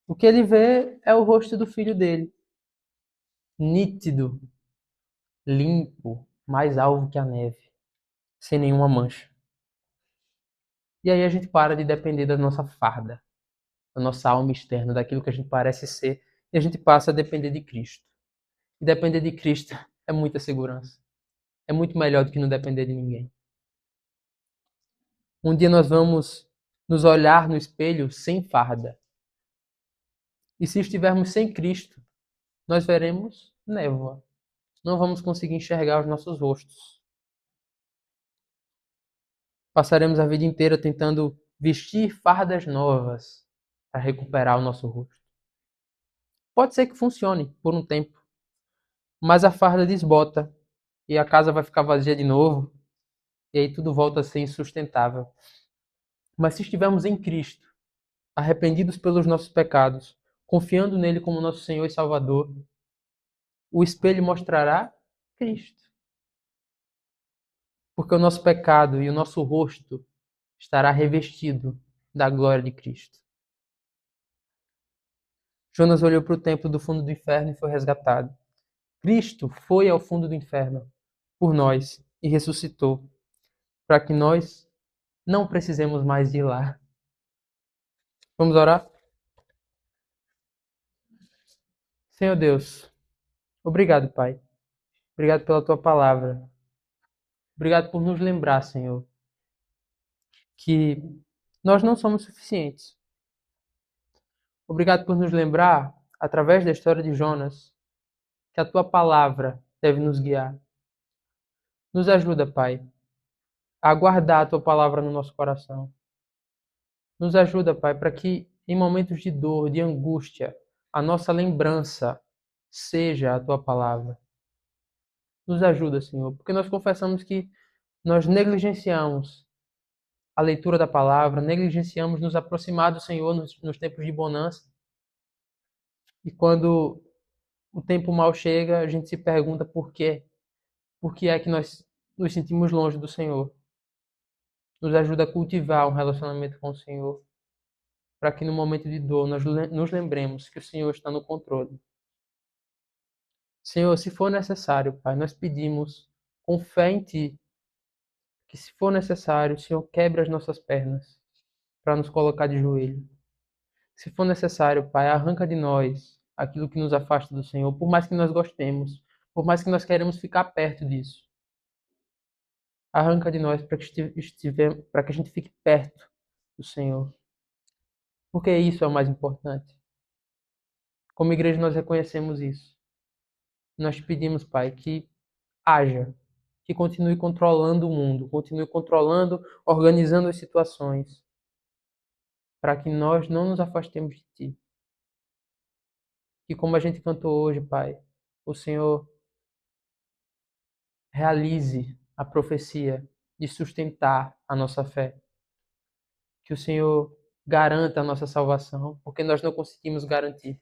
O que Ele vê é o rosto do Filho dele, nítido, limpo, mais alvo que a neve, sem nenhuma mancha. E aí a gente para de depender da nossa farda, da nossa alma externa, daquilo que a gente parece ser, e a gente passa a depender de Cristo. E depender de Cristo é muita segurança. É muito melhor do que não depender de ninguém. Um dia nós vamos nos olhar no espelho sem farda. E se estivermos sem Cristo, nós veremos névoa. Não vamos conseguir enxergar os nossos rostos. Passaremos a vida inteira tentando vestir fardas novas para recuperar o nosso rosto. Pode ser que funcione por um tempo, mas a farda desbota e a casa vai ficar vazia de novo, e aí tudo volta a ser insustentável. Mas se estivermos em Cristo, arrependidos pelos nossos pecados, confiando nele como nosso Senhor e Salvador, o espelho mostrará Cristo. Porque o nosso pecado e o nosso rosto estará revestido da glória de Cristo. Jonas olhou para o templo do fundo do inferno e foi resgatado. Cristo foi ao fundo do inferno por nós e ressuscitou, para que nós não precisemos mais ir lá. Vamos orar? Senhor Deus, obrigado, Pai. Obrigado pela tua palavra. Obrigado por nos lembrar, Senhor, que nós não somos suficientes. Obrigado por nos lembrar, através da história de Jonas, que a tua palavra deve nos guiar. Nos ajuda, Pai, a guardar a tua palavra no nosso coração. Nos ajuda, Pai, para que em momentos de dor, de angústia, a nossa lembrança seja a tua palavra. Nos ajuda, Senhor, porque nós confessamos que nós negligenciamos a leitura da palavra, negligenciamos nos aproximar do Senhor nos tempos de bonança. E quando o tempo mal chega, a gente se pergunta por quê. Por que é que nós nos sentimos longe do Senhor? Nos ajuda a cultivar um relacionamento com o Senhor, para que no momento de dor nós nos lembremos que o Senhor está no controle. Senhor, se for necessário, Pai, nós pedimos com fé em Ti, que se for necessário, o Senhor quebre as nossas pernas para nos colocar de joelho. Se for necessário, Pai, arranca de nós aquilo que nos afasta do Senhor, por mais que nós gostemos, por mais que nós queremos ficar perto disso. Arranca de nós para que a gente fique perto do Senhor. Porque isso é o mais importante. Como igreja nós reconhecemos isso. Nós te pedimos, Pai, que haja, que continue controlando o mundo, continue controlando, organizando as situações, para que nós não nos afastemos de Ti. Que como a gente cantou hoje, Pai, o Senhor realize a profecia de sustentar a nossa fé. Que o Senhor garanta a nossa salvação, porque nós não conseguimos garantir.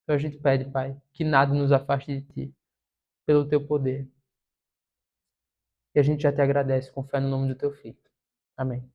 Então a gente pede, Pai, que nada nos afaste de Ti, pelo Teu poder. E a gente já te agradece com fé no nome do Teu Filho. Amém.